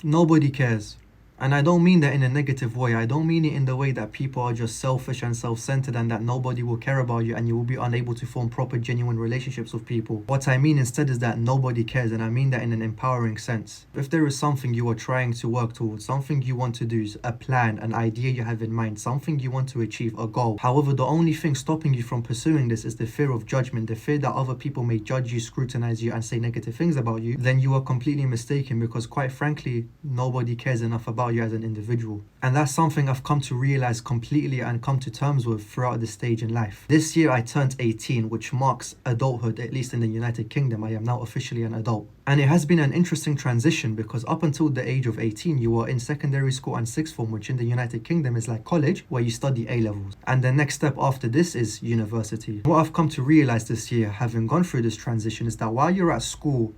Nobody cares. And I don't mean that in a negative way. I don't mean it in the way that people are just selfish and self-centered and that nobody will care about you and you will be unable to form proper, genuine relationships with people. What I mean instead is that nobody cares, and I mean that in an empowering sense. If there is something you are trying to work towards, something you want to do, a plan, an idea you have in mind, something you want to achieve, a goal. However, the only thing stopping you from pursuing this is the fear of judgment, the fear that other people may judge you, scrutinize you, and say negative things about you, then you are completely mistaken, because quite frankly, nobody cares enough about you as an individual. And that's something I've come to realize completely and come to terms with throughout this stage in life. This year I turned 18, which marks adulthood, at least in the United Kingdom. I am now officially an adult. And it has been an interesting transition, because up until the age of 18, you are in secondary school and sixth form, which in the United Kingdom is like college, where you study A-levels. And the next step after this is university. What I've come to realize this year, having gone through this transition, is that while you're at school,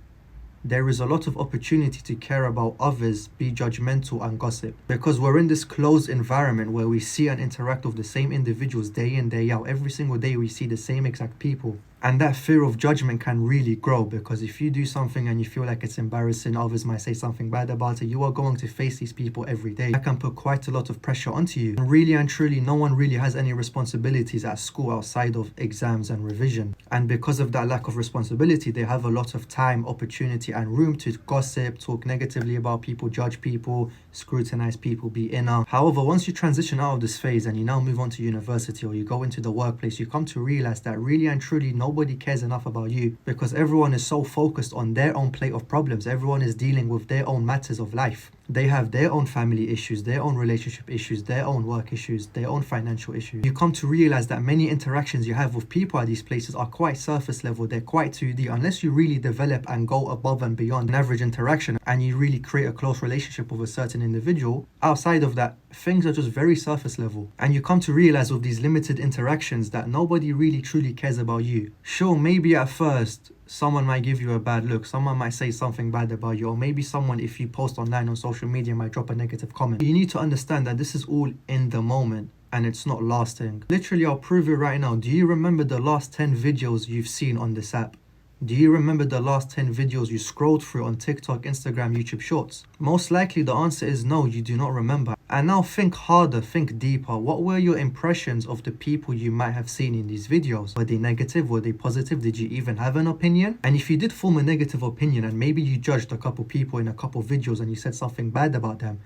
there is a lot of opportunity to care about others, be judgmental and gossip. Because we're in this closed environment where we see and interact with the same individuals day in, day out. Every single day we see the same exact people. And that fear of judgment can really grow, because if you do something and you feel like it's embarrassing, others might say something bad about it, you are going to face these people every day. That can put quite a lot of pressure onto you. And really and truly, no one really has any responsibilities at school outside of exams and revision. And because of that lack of responsibility, they have a lot of time, opportunity, and room to gossip, talk negatively about people, judge people, scrutinize people, be inner. However, once you transition out of this phase and you now move on to university or you go into the workplace, you come to realize that really and truly nobody cares enough about you, because everyone is so focused on their own plate of problems. Everyone is dealing with their own matters of life. They have their own family issues, their own relationship issues, their own work issues, their own financial issues. You come to realize that many interactions you have with people at these places are quite surface level. They're quite 2D. Unless you really develop and go above and beyond an average interaction and you really create a close relationship with a certain individual, outside of that, things are just very surface level. And you come to realize with these limited interactions that nobody really truly cares about you. Sure, maybe at first, someone might give you a bad look, someone might say something bad about you, or maybe someone, if you post online on social media, might drop a negative comment. You need to understand that this is all in the moment and it's not lasting. Literally, I'll prove it right now. Do you remember the last 10 videos you've seen on this app? Do you remember the last 10 videos you scrolled through on TikTok, Instagram, YouTube Shorts? Most likely the answer is no, you do not remember. And now think harder, think deeper. What were your impressions of the people you might have seen in these videos? Were they negative? Were they positive? Did you even have an opinion? And if you did form a negative opinion and maybe you judged a couple people in a couple videos and you said something bad about them,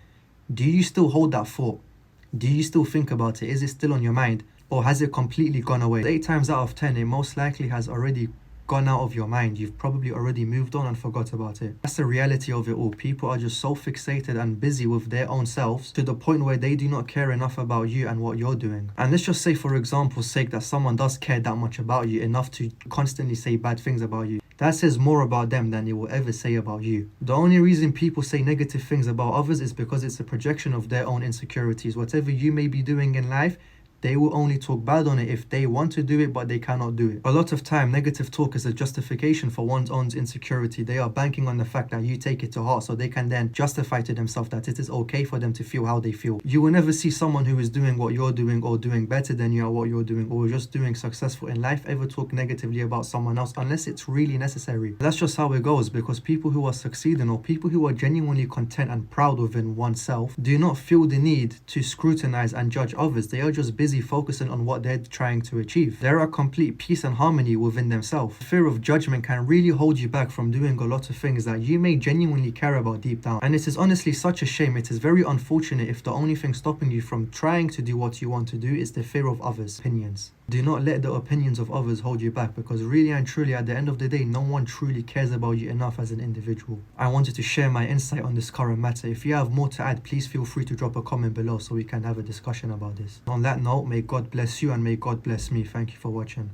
do you still hold that thought? Do you still think about it? Is it still on your mind? Or has it completely gone away? 8 times out of 10, it most likely has already gone out of your mind. You've probably already moved on and forgot about it. That's the reality of it all. People are just so fixated and busy with their own selves to the point where they do not care enough about you and what you're doing. And let's just say, for example's sake, that someone does care that much about you, enough to constantly say bad things about you. That says more about them than it will ever say about you. The only reason people say negative things about others is because it's a projection of their own insecurities. Whatever you may be doing in life, they will only talk bad on it if they want to do it, but they cannot do it. A lot of time, negative talk is a justification for one's own insecurity. They are banking on the fact that you take it to heart, so they can then justify to themselves that it is okay for them to feel how they feel. You will never see someone who is doing what you're doing or doing better than you at what you're doing or just doing successful in life ever talk negatively about someone else unless it's really necessary. That's just how it goes, because people who are succeeding or people who are genuinely content and proud within oneself do not feel the need to scrutinize and judge others. They are just busy focusing on what they're trying to achieve. There are complete peace and harmony within themselves. Fear of judgment can really hold you back from doing a lot of things that you may genuinely care about deep down. And it is honestly such a shame. It is very unfortunate if the only thing stopping you from trying to do what you want to do is the fear of others' opinions. Do not let the opinions of others hold you back, because really and truly at the end of the day, no one truly cares about you enough as an individual. I wanted to share my insight on this current matter. If you have more to add, please feel free to drop a comment below so we can have a discussion about this. On that note, may God bless you and may God bless me. Thank you for watching.